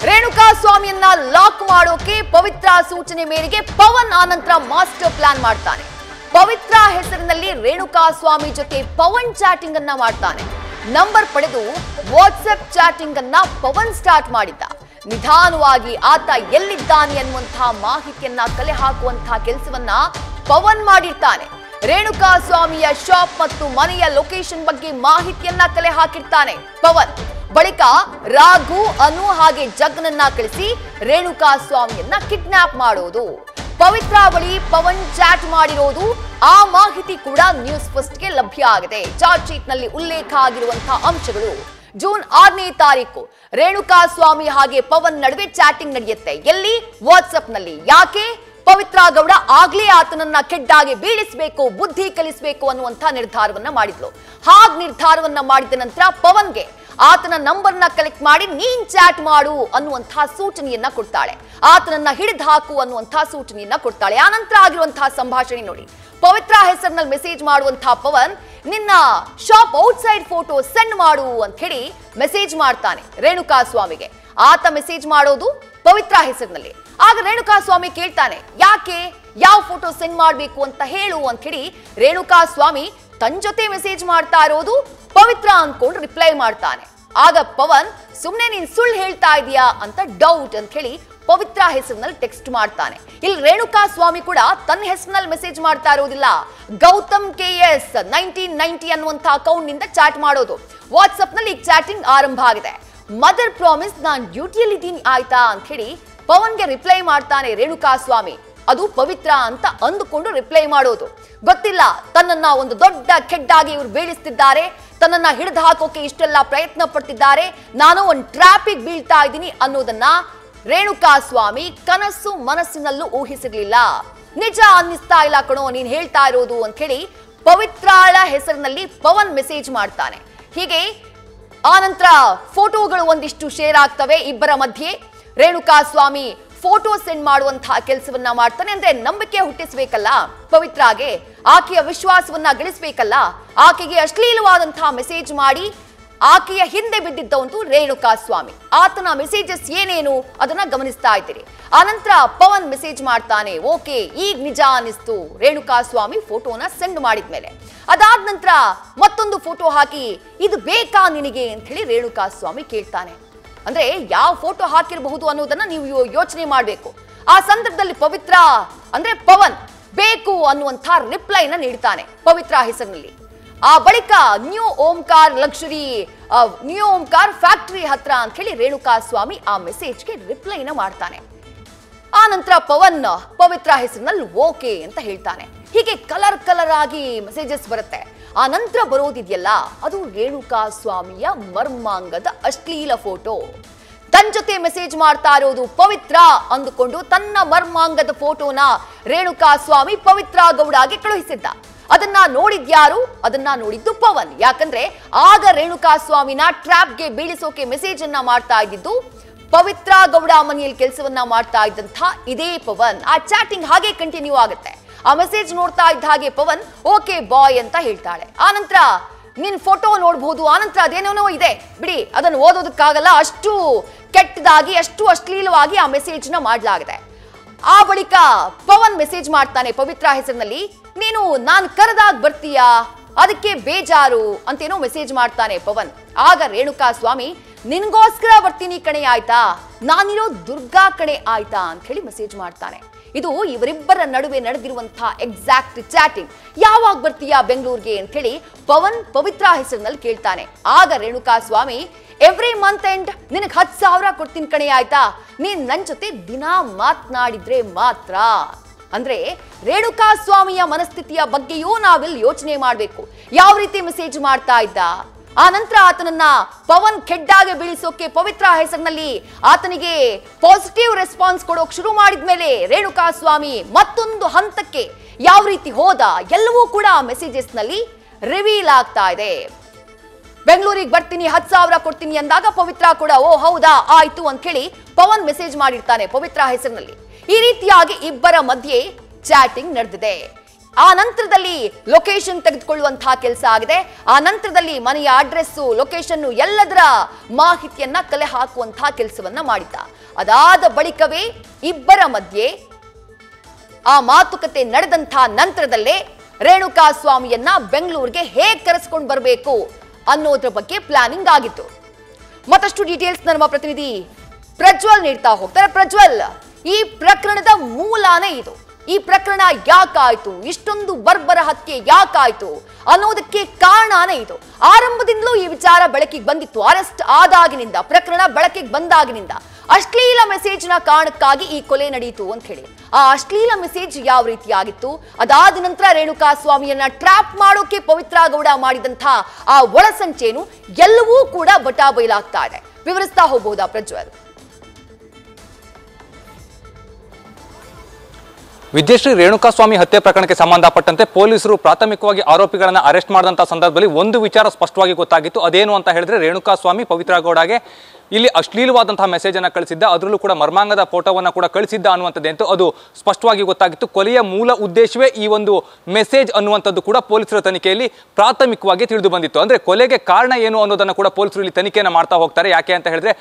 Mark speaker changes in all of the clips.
Speaker 1: Renuka ಸ್ವಾಮಿಯನ್ನ lock ಮಾಡೋಕೆ ಪವಿತ್ರ ಸೂಚನೆ ಮೇರೆಗೆ ಪವನ್ ಆನಂತರ ಮಾಸ್ಟರ್ ಪ್ಲಾನ್ ಮಾಡ್ತಾನೆ. ಪವಿತ್ರ ಹೆಸರಿನಲ್ಲಿ ರೇಣುಕಾ ಸ್ವಾಮಿ ಜೊತೆ ಪವನ್ ಚಾಟಿಂಗ್ ಅನ್ನ ಮಾಡ್ತಾನೆ. ನಂಬರ್ ಪಡೆದು ವಾಟ್ಸ್ಆಪ್ ಚಾಟಿಂಗ್ ಅನ್ನ ಪವನ್ ಸ್ಟಾರ್ಟ್ ಮಾಡಿದ್ದ. ನಿಧಾನವಾಗಿ ಆತ ಎಲ್ಲಿದ್ದಾನೆ ಅನ್ನುವಂತಹ ಮಾಹಿತಿಯನ್ನ ಕಲೆ ಹಾಕುವಂತಹ ಕೆಲಸವನ್ನ ಪವನ್ ಮಾಡಿರ್ತಾನೆ. ರೇಣುಕಾ ಸ್ವಾಮಿಯ ಶಾಪ್ ಮತ್ತು ಮನೆಯ ಲೊಕೇಶನ್ ಬಗ್ಗೆ ಮಾಹಿತಿಯನ್ನ ಕಲೆ ಹಾಕಿರ್ತಾನೆ ಪವನ್. ಬಳಿಕ ರಾಘು, ಅನು ಹಾಗೆ ಜಗ್ನನ್ನ ಕಳಿಸಿ ರೇಣುಕಾ ಸ್ವಾಮಿಯನ್ನ ಕಿಡ್ನಾಪ್ ಮಾಡೋದು. ಪವಿತ್ರ ಬಳಿ ಪವನ್ ಚಾಟ್ ಮಾಡಿರೋದು, ಆ ಮಾಹಿತಿ ಕೂಡ ನ್ಯೂಸ್ ಫಸ್ಟ್ಗೆ ಲಭ್ಯ ಆಗಿದೆ. ಚಾರ್ಜ್ ಶೀಟ್ ನಲ್ಲಿ ಉಲ್ಲೇಖ ಆಗಿರುವಂತಹ ಅಂಶಗಳು. ಜೂನ್ 6ನೇ ತಾರೀಕು ರೇಣುಕಾ ಸ್ವಾಮಿ ಹಾಗೆ ಪವನ್ ನಡುವೆ ಚಾಟಿಂಗ್ ನಡೆಯುತ್ತೆ. ಎಲ್ಲಿ? ವಾಟ್ಸ್ಆಪ್ ನಲ್ಲಿ. ಯಾಕೆ? ಪವಿತ್ರ ಗೌಡ ಆಗ್ಲೇ ಆತನನ್ನ ಕೆಡ್ಡಾಗಿ ಬೀಳಿಸಬೇಕು, ಬುದ್ಧಿ ಕಲಿಸಬೇಕು ಅನ್ನುವಂಥ ನಿರ್ಧಾರವನ್ನ ಮಾಡಿದ್ಲು. ಹಾಗೆ ನಿರ್ಧಾರವನ್ನ ಮಾಡಿದ ನಂತರ ಪವನ್ಗೆ ಆತನ ನಂಬರ್ನ ಕಲೆಕ್ಟ್ ಮಾಡಿ ನೀನ್ ಚಾಟ್ ಮಾಡು ಅನ್ನುವಂತಹ ಸೂಚನೆಯನ್ನ ಕೊಡ್ತಾಳೆ. ಆತನನ್ನ ಹಿಡಿದು ಹಾಕು ಅನ್ನುವಂತಹ ಸೂಚನೆಯನ್ನ ಕೊಡ್ತಾಳೆ. ಆ ನಂತರ ಆಗಿರುವಂತಹ ಸಂಭಾಷಣೆ ನೋಡಿ. ಪವಿತ್ರ ಹೆಸರಿನಲ್ಲಿ ಮೆಸೇಜ್ ಮಾಡುವಂತಹ ಪವನ್, ನಿನ್ನ ಶಾಪ್ ಔಟ್ಸೈಡ್ ಫೋಟೋ ಸೆಂಡ್ ಮಾಡು ಅಂತ ಹೇಳಿ ಮೆಸೇಜ್ ಮಾಡ್ತಾನೆ ರೇಣುಕಾ ಸ್ವಾಮಿಗೆ. ಆತ ಮೆಸೇಜ್ ಮಾಡೋದು ಪವಿತ್ರ ಹೆಸರಿನಲ್ಲಿ. ಆಗ ರೇಣುಕಾ ಸ್ವಾಮಿ ಕೇಳ್ತಾನೆ, ಯಾಕೆ, ಯಾವ ಫೋಟೋ ಸೆಂಡ್ ಮಾಡ್ಬೇಕು ಅಂತ ಹೇಳು ಅಂತ ಹೇಳಿ ರೇಣುಕಾ ಸ್ವಾಮಿ ತನ್ನ ಜೊತೆ ಮೆಸೇಜ್ ಮಾಡ್ತಾ ಇರೋದು ಪವಿತ್ರ ಅನ್ಕೊಂಡು ರಿಪ್ಲೈ ಮಾಡ್ತಾನೆ. ಆಗ ಪವನ್, ಸುಮ್ನೆ ನೀನ್ ಸುಳ್ಳು ಹೇಳ್ತಾ ಇದೀಯಾ ಅಂತ ಡೌಟ್ ಅಂತ ಹೇಳಿ ಪವಿತ್ರ ಹೆಸರಿನಲ್ಲಿ ಟೆಕ್ಸ್ಟ್ ಮಾಡ್ತಾನೆ. ಇಲ್ಲಿ ರೇಣುಕಾ ಸ್ವಾಮಿ ಕೂಡ ತನ್ನ ಹೆಸರಿನಲ್ಲಿ ಮೆಸೇಜ್ ಮಾಡ್ತಾ ಇರೋದಿಲ್ಲ. ಗೌತಮ್ KS 1990 ಅನ್ನುವಂಥ ಅಕೌಂಟ್ ನಿಂದ ಚಾಟ್ ಮಾಡೋದು. ವಾಟ್ಸ್ಆಪ್ ನಲ್ಲಿ ಚಾಟಿಂಗ್ ಆರಂಭ ಆಗಿದೆ. ಮದರ್ ಪ್ರಾಮಿಸ್, ನಾನ್ ಡ್ಯೂಟಿಯಲ್ಲಿ ಇದ್ದೀನಿ ಆಯ್ತಾ ಅಂತ ಹೇಳಿ ಪವನ್ಗೆ ರಿಪ್ಲೈ ಮಾಡ್ತಾನೆ ರೇಣುಕಾ ಸ್ವಾಮಿ. ಅದು ಪವಿತ್ರ ಅಂತ ಅಂದುಕೊಂಡು ರಿಪ್ಲೈ ಮಾಡೋದು. ಗೊತ್ತಿಲ್ಲ ತನ್ನನ್ನ ಒಂದು ದೊಡ್ಡ ಕೆಡ್ಡಾಗಿ ಇವರು ಬೀಳಿಸ್ತಿದ್ದಾರೆ, ತನ್ನನ್ನ ಹಿಡಿದು ಹಾಕೋಕೆ ಇಷ್ಟೆಲ್ಲ ಪ್ರಯತ್ನ ಪಡ್ತಿದ್ದಾರೆ, ನಾನು ಒಂದು ಟ್ರಾಪಿಗೆ ಬೀಳ್ತಾ ಇದ್ದೀನಿ ಅನ್ನೋದನ್ನ ರೇಣುಕಾ ಸ್ವಾಮಿ ಕನಸು ಮನಸ್ಸಿನಲ್ಲೂ ಊಹಿಸಿರ್ಲಿಲ್ಲ. ನಿಜ ಅನ್ನಿಸ್ತಾ ಇಲ್ಲ ಕಣೋ ನೀನ್ ಹೇಳ್ತಾ ಇರೋದು ಅಂತ ಹೇಳಿ ಪವಿತ್ರಾಳ ಹೆಸರಿನಲ್ಲಿ ಪವನ್ ಮೆಸೇಜ್ ಮಾಡ್ತಾನೆ. ಹೀಗೆ ಆನಂತರ ಫೋಟೋಗಳು ಒಂದಿಷ್ಟು ಶೇರ್ ಆಗ್ತವೆ ಇಬ್ಬರ ಮಧ್ಯೆ. ರೇಣುಕಾ ಸ್ವಾಮಿ ಫೋಟೋ ಸೆಂಡ್ ಮಾಡುವಂತಹ ಕೆಲಸವನ್ನ ಮಾಡ್ತಾನೆ. ಅಂದ್ರೆ ನಂಬಿಕೆ ಹುಟ್ಟಿಸ್ಬೇಕಲ್ಲ ಪವಿತ್ರಾಗೆ, ಆಕೆಯ ವಿಶ್ವಾಸವನ್ನ ಗಳಿಸ್ಬೇಕಲ್ಲ. ಆಕೆಗೆ ಅಶ್ಲೀಲವಾದಂತಹ ಮೆಸೇಜ್ ಮಾಡಿ ಆಕೆಯ ಹಿಂದೆ ಬಿದ್ದಿದ್ದಂತೂ ರೇಣುಕಾ ಸ್ವಾಮಿ. ಆತನ ಮೆಸೇಜಸ್ ಏನೇನು ಅದನ್ನ ಗಮನಿಸ್ತಾ ಇದ್ದೀರಿ. ಆನಂತರ ಪವನ್ ಮೆಸೇಜ್ ಮಾಡ್ತಾನೆ, ಓಕೆ ಈಗ ನಿಜ ಅನ್ನಿಸ್ತು ರೇಣುಕಾ ಸ್ವಾಮಿ ಫೋಟೋನ ಸೆಂಡ್ ಮಾಡಿದ್ಮೇಲೆ. ಅದಾದ ನಂತರ ಮತ್ತೊಂದು ಫೋಟೋ ಹಾಕಿ, ಇದು ಬೇಕಾ ನಿನಗೆ ಅಂತ ಹೇಳಿ ರೇಣುಕಾ ಸ್ವಾಮಿ ಕೇಳ್ತಾನೆ. ಅಂದ್ರೆ ಯಾವ ಫೋಟೋ ಹಾಕಿರಬಹುದು ಅನ್ನೋದನ್ನ ನೀವು ಯೋಚನೆ ಮಾಡಬೇಕು. ಆ ಸಂದರ್ಭದಲ್ಲಿ ಪವಿತ್ರ ಅಂದ್ರೆ ಪವನ್ ಬೇಕು ಅನ್ನುವಂಥ ರಿಪ್ಲೈನ ನೀಡ್ತಾನೆ ಪವಿತ್ರ ಹೆಸರಿನಲ್ಲಿ. ಆ ಬಳಿಕ ನ್ಯೂ ಓಂಕಾರ್ ಫ್ಯಾಕ್ಟರಿ ಹತ್ರ ಅಂತ ಹೇಳಿ ರೇಣುಕಾ ಸ್ವಾಮಿ ಆ ಮೆಸೇಜ್ಗೆ ರಿಪ್ಲೈನ ಮಾಡ್ತಾನೆ. ಆ ನಂತರ ಪವನ್ ಪವಿತ್ರ ಹೆಸರಿನಲ್ಲಿ ಓಕೆ ಅಂತ ಹೇಳ್ತಾನೆ. ಹೀಗೆ ಕಲರ್ ಆಗಿ ಮೆಸೇಜಸ್ ಬರುತ್ತೆ. ಆ ನಂತರ ಬರೋದಿದೆಯಲ್ಲ ಅದು ರೇಣುಕಾ ಸ್ವಾಮಿಯ ಮರ್ಮಾಂಗದ ಅಶ್ಲೀಲ ಫೋಟೋ. ತನ್ನ ಜೊತೆ ಮೆಸೇಜ್ ಮಾಡ್ತಾ ಇರೋದು ಪವಿತ್ರ ಅಂದುಕೊಂಡು ತನ್ನ ಮರ್ಮಾಂಗದ ಫೋಟೋನ ರೇಣುಕಾ ಸ್ವಾಮಿ ಪವಿತ್ರ ಗೌಡಗೆ ಕಳುಹಿಸಿದ್ದ. ಅದನ್ನ ನೋಡಿದ್ಯಾರು? ಅದನ್ನ ನೋಡಿದ್ದು ಪವನ್. ಯಾಕಂದ್ರೆ ಆಗ ರೇಣುಕಾ ಸ್ವಾಮಿನ ಟ್ರ್ಯಾಪ್ಗೆ ಬೀಳಿಸೋಕೆ ಮೆಸೇಜ್ ಅನ್ನ ಮಾಡ್ತಾ ಇದ್ದಿದ್ದು ಪವಿತ್ರ ಗೌಡ ಮನೆಯಲ್ಲಿ ಕೆಲಸವನ್ನ ಮಾಡ್ತಾ ಇದ್ದಂಥ ಇದೇ ಪವನ್. ಆ ಚಾಟಿಂಗ್ ಹಾಗೆ ಕಂಟಿನ್ಯೂ ಆಗುತ್ತೆ. ಆ ಮೆಸೇಜ್ ನೋಡ್ತಾ ಇದ್ದ ಹಾಗೆ ಪವನ್ ಓಕೆ ಬಾಯ್ ಅಂತ ಹೇಳ್ತಾಳೆ. ಆನಂತರ ನಿನ್ ಫೋಟೋ ನೋಡ್ಬೋದು, ಆನಂತರ ಅದೇನೋ ಇದೆ ಬಿಡಿ, ಅದನ್ನು ಓದೋದಕ್ಕಾಗಲ್ಲ, ಅಷ್ಟು ಕೆಟ್ಟದಾಗಿ ಅಷ್ಟು ಅಶ್ಲೀಲವಾಗಿ ಆ ಮೆಸೇಜ್ ನ ಮಾಡಲಾಗಿದೆ. ಆ ಬಳಿಕ ಪವನ್ ಮೆಸೇಜ್ ಮಾಡ್ತಾನೆ ಪವಿತ್ರ ಹೆಸರಿನಲ್ಲಿ, ನೀನು ನಾನು ಕರೆದಾಗ ಬರ್ತೀಯಾ, ಅದಕ್ಕೆ ಬೇಜಾರು ಅಂತೇನೋ ಮೆಸೇಜ್ ಮಾಡ್ತಾನೆ ಪವನ್. ಆಗ ರೇಣುಕಾ ಸ್ವಾಮಿ, ನಿನ್ಗೋಸ್ಕರ ಬರ್ತೀನಿ ಕಣೆ ಆಯ್ತಾ, ನಾನಿರೋ ದುರ್ಗಾ ಕಣೆ ಆಯ್ತಾ ಅಂತ ಹೇಳಿ ಮೆಸೇಜ್ ಮಾಡ್ತಾನೆ. ಇದು ಇವರಿಬ್ಬರ ನಡುವೆ ನಡೆದಿರುವಂತಹ ಎಕ್ಸಾಕ್ಟ್ ಚಾಟಿಂಗ್. ಯಾವಾಗ ಬರ್ತೀಯಾ ಬೆಂಗಳೂರಿಗೆ ಅಂತ ಹೇಳಿ ಪವನ್ ಪವಿತ್ರ ಹೆಸರಿನಲ್ಲಿ ಕೇಳ್ತಾನೆ. ಆಗ ರೇಣುಕಾ ಸ್ವಾಮಿ, ಎವ್ರಿ ಮಂತ್ ಎಂಡ್ ನಿನಗೆ 10,000 ಕೊಡ್ತೀನಿ ಕಣೆ ಆಯ್ತಾ, ನೀನ್ ನನ್ ಜೊತೆ ದಿನ ಮಾತನಾಡಿದ್ರೆ ಮಾತ್ರ. ಅಂದ್ರೆ ರೇಣುಕಾ ಸ್ವಾಮಿಯ ಮನಸ್ಥಿತಿಯ ಬಗ್ಗೆಯೂ ನಾವಿಲ್ಲಿ ಯೋಚನೆ ಮಾಡಬೇಕು. ಯಾವ ರೀತಿ ಮೆಸೇಜ್ ಮಾಡ್ತಾ ಇದ್ದ. ಆ ನಂತರ ಆತನನ್ನ ಪವನ್ ಕೆಡ್ಡಾಗೆ ಬೀಳಿಸೋಕೆ ಪವಿತ್ರ ಹೆಸರಿನಲ್ಲಿ ಆತನಿಗೆ ಪಾಸಿಟಿವ್ ರೆಸ್ಪಾನ್ಸ್ ಕೊಡೋಕೆ ಶುರು ಮಾಡಿದ್ಮೇಲೆ ರೇಣುಕಾ ಸ್ವಾಮಿ ಮತ್ತೊಂದು ಹಂತಕ್ಕೆ ಯಾವ ರೀತಿ ಹೋದ ಎಲ್ಲವೂ ಕೂಡ ಮೆಸೇಜಸ್ ನಲ್ಲಿ ರಿವೀಲ್ ಆಗ್ತಾ ಇದೆ. ಬೆಂಗಳೂರಿಗೆ ಬರ್ತೀನಿ 10,000 ಕೊಡ್ತೀನಿ ಅಂದಾಗ ಪವಿತ್ರ ಕೂಡ ಓ ಹೌದಾ ಆಯ್ತು ಅಂತ ಹೇಳಿ ಪವನ್ ಮೆಸೇಜ್ ಮಾಡಿರ್ತಾನೆ ಪವಿತ್ರ ಹೆಸರಿನಲ್ಲಿ. ಈ ರೀತಿಯಾಗಿ ಇಬ್ಬರ ಮಧ್ಯೆ ಚಾಟಿಂಗ್ ನಡೆದಿದೆ. ಆ ನಂತರದಲ್ಲಿ ಲೊಕೇಶನ್ ತೆಗೆದುಕೊಳ್ಳುವಂತಹ ಕೆಲಸ ಆಗಿದೆ. ಆ ನಂತರದಲ್ಲಿ ಮನೆಯ ಅಡ್ರೆಸ್ಸು, ಲೊಕೇಶನ್ ಎಲ್ಲದರ ಮಾಹಿತಿಯನ್ನ ಕಲೆ ಹಾಕುವಂತಹ ಕೆಲಸವನ್ನ ಮಾಡಿದ್ದ. ಅದಾದ ಬಳಿಕವೇ ಇಬ್ಬರ ಮಧ್ಯೆ ಆ ಮಾತುಕತೆ ನಡೆದಂತಹ ನಂತರದಲ್ಲೇ ರೇಣುಕಾ ಸ್ವಾಮಿಯನ್ನ ಬೆಂಗಳೂರಿಗೆ ಹೇಗೆ ಕರೆಸ್ಕೊಂಡು ಬರಬೇಕು ಅನ್ನೋದ್ರ ಬಗ್ಗೆ ಪ್ಲಾನಿಂಗ್ ಆಗಿತ್ತು. ಮತ್ತಷ್ಟು ಡೀಟೇಲ್ಸ್ ನಮ್ಮ ಪ್ರತಿನಿಧಿ ಪ್ರಜ್ವಲ್ ನೀಡ್ತಾ ಹೋಗ್ತಾರೆ. ಪ್ರಜ್ವಲ್, ಈ ಪ್ರಕರಣದ ಮೂಲನೇ ಇದು. ಈ ಪ್ರಕರಣ ಯಾಕಾಯ್ತು, ಇಷ್ಟೊಂದು ಬರ್ಬರ ಹತ್ಯೆ ಯಾಕಾಯ್ತು ಅನ್ನೋದಕ್ಕೆ ಕಾರಣನೇ ಇದು. ಆರಂಭದಿಂದಲೂ ಈ ವಿಚಾರ ಬೆಳಕಿಗೆ ಬಂದಿತ್ತು. ಅರೆಸ್ಟ್ ಆದಾಗಿನಿಂದ, ಪ್ರಕರಣ ಬೆಳಕಿಗೆ ಬಂದಾಗಿನಿಂದ ಅಶ್ಲೀಲ ಮೆಸೇಜ್ನ ಕಾರಣಕ್ಕಾಗಿ ಈ ಕೊಲೆ ನಡೆಯಿತು ಅಂತ ಹೇಳಿ. ಆ ಅಶ್ಲೀಲ ಮೆಸೇಜ್ ಯಾವ ರೀತಿಯಾಗಿತ್ತು, ಅದಾದ ನಂತರ ರೇಣುಕಾ ಸ್ವಾಮಿಯನ್ನ ಟ್ರ್ಯಾಪ್ ಮಾಡೋಕೆ ಪವಿತ್ರ ಗೌಡ ಮಾಡಿದಂತಹ ಆ ಒಳಸಂಚೇನು, ಎಲ್ಲವೂ ಕೂಡ ಬಟಾಬೈಲಾಗ್ತಾ ಇದೆ. ವಿವರಿಸ್ತಾ ಹೋಗಬಹುದಾ ಪ್ರಜ್ವಲ್?
Speaker 2: ವಿದ್ಯಶ್ರೀ ರೇಣುಕಾ ಸ್ವಾಮಿ ಹತ್ಯೆ ಪ್ರಕರಣಕ್ಕೆ ಸಂಬಂಧಪಟ್ಟಂತೆ ಪೊಲೀಸರು ಪ್ರಾಥಮಿಕವಾಗಿ ಆರೋಪಿಗಳನ್ನ ಅರೆಸ್ಟ್ ಮಾಡಿದಂತಹ ಸಂದರ್ಭದಲ್ಲಿ ಒಂದು ವಿಚಾರ ಸ್ಪಷ್ಟವಾಗಿ ಗೊತ್ತಾಗಿತ್ತು. ಅದೇನು ಅಂತ ಹೇಳಿದ್ರೆ, ರೇಣುಕಾ ಸ್ವಾಮಿ ಪವಿತ್ರ ಗೌಡಗೆ ಇಲ್ಲಿ ಅಶ್ಲೀಲವಾದಂತಹ ಮೆಸೇಜ್ ಅನ್ನ ಕಳಿಸಿದ್ದ, ಅದರಲ್ಲೂ ಕೂಡ ಮರ್ಮಾಂಗದ ಫೋಟೋವನ್ನ ಕೂಡ ಕಳಿಸಿದ್ದ ಅನ್ನುವಂಥದ್ದು ಅದು ಸ್ಪಷ್ಟವಾಗಿ ಗೊತ್ತಾಗಿತ್ತು. ಕೊಲೆಯ ಮೂಲ ಉದ್ದೇಶವೇ ಈ ಒಂದು ಮೆಸೇಜ್ ಅನ್ನುವಂಥದ್ದು ಕೂಡ ಪೊಲೀಸರ ತನಿಖೆಯಲ್ಲಿ ಪ್ರಾಥಮಿಕವಾಗಿ ತಿಳಿದು ಬಂದಿತ್ತು. ಅಂದ್ರೆ ಕೊಲೆಗೆ ಕಾರಣ ಏನು ಅನ್ನೋದನ್ನ ಕೂಡ ಪೊಲೀಸರು ಇಲ್ಲಿ ತನಿಖೆಯನ್ನು ಮಾಡ್ತಾ ಹೋಗ್ತಾರೆ. ಯಾಕೆ ಅಂತ ಹೇಳಿದ್ರೆ,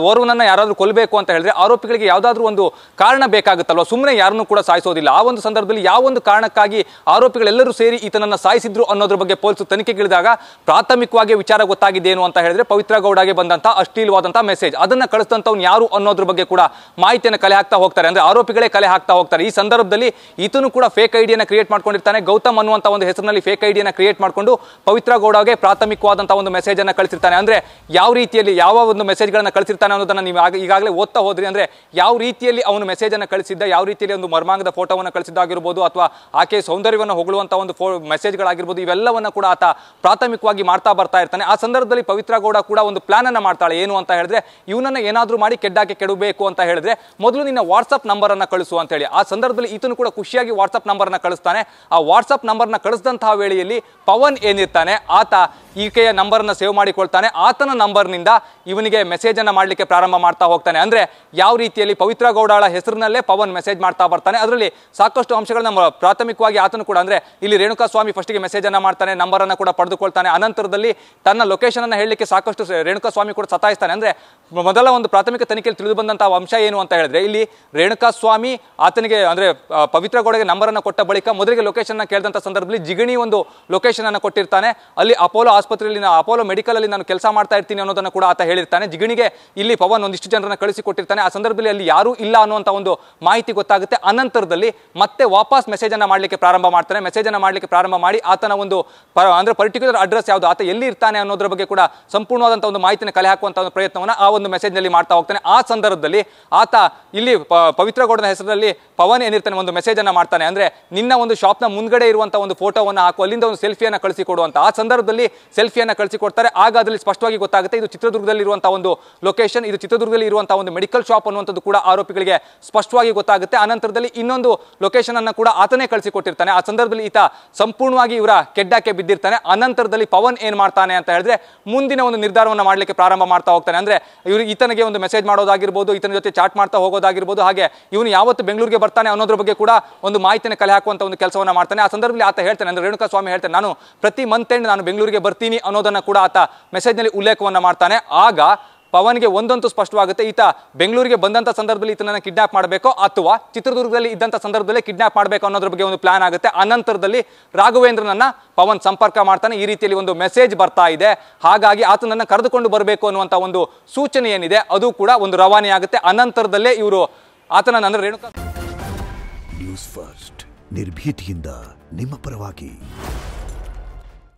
Speaker 2: ಓರ್ವನನ್ನ ಯಾರಾದ್ರೂ ಕೊಲ್ಲಬೇಕು ಅಂತ ಹೇಳಿದ್ರೆ ಆರೋಪಿಗಳಿಗೆ ಯಾವ್ದಾದ್ರು ಒಂದು ಕಾರಣ ಬೇಕಾಗುತ್ತಲ್ವ, ಸುಮ್ಮನೆ ಯಾರನ್ನೂ ಕೂಡ ಸಾಯಿಸೋದಿಲ್ಲ. ಆ ಒಂದು ಸಂದರ್ಭದಲ್ಲಿ ಯಾವ ಒಂದು ಕಾರಣಕ್ಕಾಗಿ ಆರೋಪಿಗಳೆಲ್ಲರೂ ಸೇರಿ ಈತನನ್ನ ಸಾಯಿಸಿದ್ರು ಅನ್ನೋದ್ರ ಬಗ್ಗೆ ಪೊಲೀಸರು ತನಿಖೆಗಿಳಿದಾಗ ಪ್ರಾಥಮಿಕವಾಗಿ ವಿಚಾರ ಗೊತ್ತಾಗಿದ್ದೇನು ಅಂತ ಹೇಳಿದ್ರೆ, ಪವಿತ್ರ ಗೌಡಗೆ ಬಂದಂತ ಅಶ್ಲೀಲವಾದಂತಹ ಮೆಸೇಜ್, ಅದನ್ನ ಕಳಿಸಿದಂತವ್ನು ಯಾರು ಅನ್ನೋದ್ರ ಬಗ್ಗೆ ಕೂಡ ಮಾಹಿತಿಯನ್ನು ಕಲೆ ಹಾಕ್ತಾ ಹೋಗ್ತಾರೆ. ಅಂದ್ರೆ ಆರೋಪಿಗಳೇ ಕಲೆ ಹಾಕ್ತಾ ಹೋಗ್ತಾರೆ. ಈ ಸಂದರ್ಭದಲ್ಲಿ ಈತನು ಕೂಡ ಫೇಕ್ ಐಡಿಯನ್ನು ಕ್ರಿಯೇಟ್ ಮಾಡ್ಕೊಂಡಿರ್ತಾನೆ. ಗೌತಮ್ ಅನ್ನುವಂತ ಒಂದು ಹೆಸರಿನಲ್ಲಿ ಫೇಕ್ ಐಡಿಯನ್ನು ಕ್ರಿಯೇಟ್ ಮಾಡಿಕೊಂಡು ಪವಿತ್ರ ಗೌಡಗೆ ಪ್ರಾಥಮಿಕವಾದಂತಹ ಒಂದು ಮೆಸೇಜ್ ಅನ್ನ ಕಳಿಸಿರ್ತಾನೆ. ಅಂದ್ರೆ ಯಾವ ರೀತಿಯಲ್ಲಿ ಯಾವ ಒಂದು ಮೆಸೇಜ್ ಗಳನ್ನ ಕಳಿಸಿರ್ತಾನೆ ಅನ್ನೋದನ್ನ ನೀವು ಈಗಾಗಲೇ ಓದ್ತಾ ಹೋದ್ರಿ. ಅಂದ್ರೆ ಯಾವ ರೀತಿಯಲ್ಲಿ ಅವನು ಮೆಸೇಜ್ ಅನ್ನ ಕಳಿಸಿದ್ದ, ಯಾವ ರೀತಿಯಲ್ಲಿ ಒಂದು ಮರ್ಮಾಂಗದ ಫೋಟೋವನ್ನು ಕಳಿಸಿದ್ದಾಗಿರ್ಬೋದು, ಅಥವಾ ಆಕೆ ಸೌಂದರ್ಯವನ್ನು ಹೊಗಳುವಂತಹ ಒಂದು ಮೆಸೇಜ್ಗಳಾಗಿರ್ಬೋದು, ಇವೆಲ್ಲವನ್ನ ಕೂಡ ಆತ ಪ್ರಾಥಮಿಕವಾಗಿ ಮಾಡ್ತಾ ಬರ್ತಾ ಇರ್ತಾನೆ. ಆ ಸಂದರ್ಭದಲ್ಲಿ ಪವಿತ್ರ ಗೌಡ ಕೂಡ ಒಂದು ಪ್ಲಾನ್ ಅನ್ನ ಮಾಡ್ತಾಳೆ. ಏನು ಅಂತ ಹೇಳಿದ್ರೆ, ಇವನನ್ನ ಏನಾದ್ರೂ ಮಾಡಿ ಕೆಡ್ಡಾಕೆ ಕೆಡಬೇಕು ಅಂತ ಹೇಳಿದ್ರೆ ಮೊದಲು ನಿನ್ನ ವಾಟ್ಸ್ಆಪ್ ನಂಬರ್ ಅನ್ನ ಕಳಿಸು ಅಂತ ಹೇಳಿ. ಆ ಸಂದರ್ಭದಲ್ಲಿ ಈತನು ಕೂಡ ಖುಷಿಯಾಗಿ ವಾಟ್ಸ್ಆಪ್ ನಂಬರ್ ಅನ್ನ ಕಳಿಸ್ತಾನೆ. ಆ ವಾಟ್ಸ್ಆಪ್ ನಂಬರ್ ನ ಕಳಿಸಿದಂತಹ ವೇಳೆಯಲ್ಲಿ ಪವನ್ ಏನಿರ್ತಾನೆ ಆತ ಈಕೆಯ ನಂಬರ್ ಅನ್ನ ಸೇವ್ ಮಾಡಿಕೊಳ್ತಾನೆ. ಆತನ ನಂಬರ್ ನಿಂದ ಇವನಿಗೆ ಮೆಸೇಜ್ ಅನ್ನ ಮಾಡ್ಲಿಕ್ಕೆ ಪ್ರಾರಂಭ ಮಾಡ್ತಾ ಹೋಗ್ತಾನೆ. ಅಂದ್ರೆ ಯಾವ ರೀತಿಯಲ್ಲಿ ಪವಿತ್ರ ಗೌಡಳ ಹೆಸರಿನಲ್ಲೇ ಪವನ್ ಮೆಸೇಜ್ ಮಾಡ್ತಾ ಬರ್ತಾನೆ. ಅದರಲ್ಲಿ ಸಾಕಷ್ಟು ಅಂಶಗಳನ್ನ ಪ್ರಾಥಮಿಕವಾಗಿ ಆತನು ಕೂಡ, ಅಂದ್ರೆ ಇಲ್ಲಿ ರೇಣುಕಾ ಸ್ವಾಮಿ ಫಸ್ಟ್ ಗೆ ಮೆಸೇಜ್ ಅನ್ನ ಮಾಡ್ತಾನೆ, ನಂಬರ್ ಅನ್ನ ಕೂಡ ಪಡೆದುಕೊಳ್ತಾನೆ. ಅನಂತರದಲ್ಲಿ ತನ್ನ ಲೊಕೇಶನ್ ಅನ್ನ ಹೇಳಲಿಕ್ಕೆ ಸಾಕಷ್ಟು ರೇಣುಕಾ ಸ್ವಾಮಿ ಕೂಡ ಸತಾಯಿಸ್ತಾನೆ. ಅಂದ್ರೆ ಮೊದಲ ಒಂದು ಪ್ರಾಥಮಿಕ ತನಿಖೆಯಲ್ಲಿ ತಿಳಿದು ಬಂದಂತಹ ಅಂಶ ಏನು ಅಂತ ಹೇಳಿದ್ರೆ, ಇಲ್ಲಿ ರೇಣುಕಾ ಸ್ವಾಮಿ ಆತನಿಗೆ ಅಂದ್ರೆ ಪವಿತ್ರ ಗೌಡಗೆ ನಂಬರ್ ಅನ್ನ ಕೊಟ್ಟ ಬಳಿಕ ಮೊದಲಿಗೆ ಲೊಕೇಶನ್ ಅನ್ನ ಕೇಳಿದಂತ ಸಂದರ್ಭದಲ್ಲಿ ಜಿಗಣಿ ಒಂದು ಲೊಕೇಶನ್ ಅನ್ನ ಕೊಟ್ಟಿರ್ತಾನೆ. ಅಲ್ಲಿ ಅಪೋಲೋ ಆಸ್ಪತ್ರೆಯಲ್ಲಿ, ಅಪೋಲೋ ಮೆಡಿಕಲ್ ಅಲ್ಲಿ ನಾನು ಕೆಲಸ ಮಾಡ್ತಾ ಇರ್ತೀನಿ ಅನ್ನೋದನ್ನ ಕೂಡ ಆತ ಹೇಳಿರ್ತಾನೆ. ಜಿಗಣಿಗೆ ಇಲ್ಲಿ ಪವನ್ ಒಂದಿಷ್ಟು ಜನರನ್ನ ಕಳಿಸಿ ಕೊಟ್ಟಿರ್ತಾನೆ. ಆ ಸಂದರ್ಭದಲ್ಲಿ ಅಲ್ಲಿ ಯಾರೂ ಇಲ್ಲ ಅನ್ನುವಂತ ಒಂದು ಮಾಹಿತಿ ಗೊತ್ತಾಗುತ್ತೆ. ಅನಂತರದಲ್ಲಿ ಮತ್ತೆ ವಾಪಸ್ ಮೆಸೇಜ್ ಅನ್ನ ಮಾಡ್ಲಿಕ್ಕೆ ಪ್ರಾರಂಭ ಮಾಡ್ತಾನೆ. ಮೆಸೇಜ್ ಅನ್ನ ಮಾಡ್ಲಿಕ್ಕೆ ಪ್ರಾರಂಭ ಮಾಡಿ ಆತನ ಒಂದು ಅಂದ್ರೆ ಪರ್ಟಿಕ್ಯುಲರ್ ಅಡ್ರೆಸ್ ಯಾವುದು, ಆತ ಎಲ್ಲಿ ಇರ್ತಾನೆ ಅನ್ನೋದ್ರ ಬಗ್ಗೆ ಕೂಡ ಸಂಪೂರ್ಣವಾದಂತಹ ಒಂದು ಮಾಹಿತಿನ ಕಲೆ ಹಾಕುವಂತ ಒಂದು ಪ್ರಯತ್ನವನ್ನ ಆ ಒಂದು ಮೆಸೇಜ್ ನಲ್ಲಿ ಮಾಡ್ತಾ ಹೋಗ್ತಾನೆ. ಆ ಸಂದರ್ಭದಲ್ಲಿ ಆತ ಇಲ್ಲಿ ಪವಿತ್ರ ಗೌಡನ ಹೆಸರಲ್ಲಿ ಪವನ್ ಏನಿರ್ತಾನೆ ಒಂದು ಮೆಸೇಜ್ ಅನ್ನ ಮಾಡ್ತಾನೆ. ಅಂದ್ರೆ ನಿನ್ನ ಒಂದು ಶಾಪ್ ನ ಮುಂದ್ಗಡೆ ಇರುವಂತಹ ಒಂದು ಫೋಟೋವನ್ನ ಹಾಕು, ಅಲ್ಲಿಂದ ಒಂದು ಸೆಲ್ಫಿಯನ್ನ ಕಳಿಸಿ ಕೊಡುವಂತ. ಆ ಸಂದರ್ಭದಲ್ಲಿ ಸೆಲ್ಫಿಯನ್ನ ಕಳಿಸಿಕೊಡ್ತಾರೆ. ಆಗ ಅದರಲ್ಲಿ ಸ್ಪಷ್ಟವಾಗಿ ಗೊತ್ತಾಗುತ್ತೆ ಇದು ಚಿತ್ರದುರ್ಗದಲ್ಲಿ ಇರುವಂತಹ ಒಂದು ಲೊಕೇಶನ್, ಇದು ಚಿತ್ರದುರ್ಗದಲ್ಲಿ ಇರುವಂತಹ ಒಂದು ಮೆಡಿಕಲ್ ಶಾಪ್ ಅನ್ನುವಂಥದ್ದು ಕೂಡ ಆರೋಪಿಗಳಿಗೆ ಸ್ಪಷ್ಟವಾಗಿ ಗೊತ್ತಾಗುತ್ತೆ. ಅನಂತರದಲ್ಲಿ ಇನ್ನೊಂದು ಲೊಕೇಶನ್ ಅನ್ನ ಕೂಡ ಆತನೇ ಕಳಿಸಿಕೊಟ್ಟಿರ್ತಾನೆ. ಆ ಸಂದರ್ಭದಲ್ಲಿ ಈತ ಸಂಪೂರ್ಣವಾಗಿ ಇವರ ಕೆಡ್ಡಾಕೆ ಬಿದ್ದಿರ್ತಾನೆ. ಅನಂತರದಲ್ಲಿ ಪವನ್ ಏನ್ ಮಾಡ್ತಾನೆ ಅಂತ ಹೇಳಿದ್ರೆ, ಮುಂದಿನ ಒಂದು ನಿರ್ಧಾರವನ್ನು ಮಾಡ್ಲಿಕ್ಕೆ ಪ್ರಾರಂಭ ಮಾಡ್ತಾ ಹೋಗ್ತಾನೆ. ಅಂದ್ರೆ ಇವರು ಈತನಿಗೆ ಒಂದು ಮೆಸೇಜ್ ಮಾಡೋದಾಗಿರ್ಬೋದು, ಈತನ ಜೊತೆ ಚಾಟ್ ಮಾಡ್ತಾ ಹೋಗೋದಾಗಿರ್ಬೋದು, ಹಾಗೆ ಇವನು ಯಾವತ್ತು ಬೆಂಗಳೂರಿಗೆ ಬರ್ತಾನೆ ಅನ್ನೋದ್ರ ಬಗ್ಗೆ ಕೂಡ ಒಂದು ಮಾಹಿತಿನ ಕಲೆ ಹಾಕುವಂತ ಒಂದು ಕೆಲಸವನ್ನ ಮಾಡ್ತಾನೆ. ಆ ಸಂದರ್ಭದಲ್ಲಿ ಆತ ಹೇಳ್ತಾನೆ, ಅಂದ್ರೆ ರೇಣುಕಾ ಸ್ವಾಮಿ ಹೇಳ್ತಾನೆ, ನಾನು ಪ್ರತಿ ಮಂತ್ ಎಂಡ್ ನಾನು ಬೆಂಗಳೂರಿಗೆ ಬರ್ತೀನಿ ಅನ್ನೋದನ್ನ ಕೂಡ ಆತ ಮೆಸೇಜ್ ನಲ್ಲಿ ಉಲ್ಲೇಖವನ್ನ ಮಾಡ್ತಾನೆ. ಆಗ ಪವನ್ಗೆ ಒಂದಂತೂ ಸ್ಪಷ್ಟವಾಗುತ್ತೆ, ಈತ ಬೆಂಗಳೂರಿಗೆ ಬಂದಂತ ಸಂದರ್ಭದಲ್ಲಿ ಈತನನ್ನ ಕಿಡ್ನಾಪ್ ಮಾಡಬೇಕು ಅಥವಾ ಚಿತ್ರದುರ್ಗದಲ್ಲಿ ಇದ್ದಂತ ಸಂದರ್ಭದಲ್ಲಿ ಕಿಡ್ನಾಪ್ ಮಾಡಬೇಕು ಅನ್ನೋದ್ರ ಬಗ್ಗೆ ಒಂದು ಪ್ಲಾನ್ ಆಗುತ್ತೆ. ಅನಂತರದಲ್ಲಿ ರಾಘವೇಂದ್ರನನ್ನ ಪವನ್ ಸಂಪರ್ಕ ಮಾಡ್ತಾನೆ. ಈ ರೀತಿಯಲ್ಲಿ ಒಂದು ಮೆಸೇಜ್ ಬರ್ತಾ ಇದೆ, ಹಾಗಾಗಿ ಆತನನ್ನ ಕರೆದುಕೊಂಡು ಬರಬೇಕು ಅನ್ನುವಂತ ಒಂದು ಸೂಚನೆ ಏನಿದೆ ಅದು ಕೂಡ ಒಂದು ರವಾನೆ ಆಗುತ್ತೆ. ಅನಂತರದಲ್ಲೇ ಇವರು ಆತನನ್ನ, ಅಂದ್ರೆ ರೇಣುಕಾ.
Speaker 3: ನ್ಯೂಸ್ ಫಸ್ಟ್ ನಿರ್ಭೀತಿಯಿಂದ ನಿಮ್ಮ ಪರವಾಗಿ.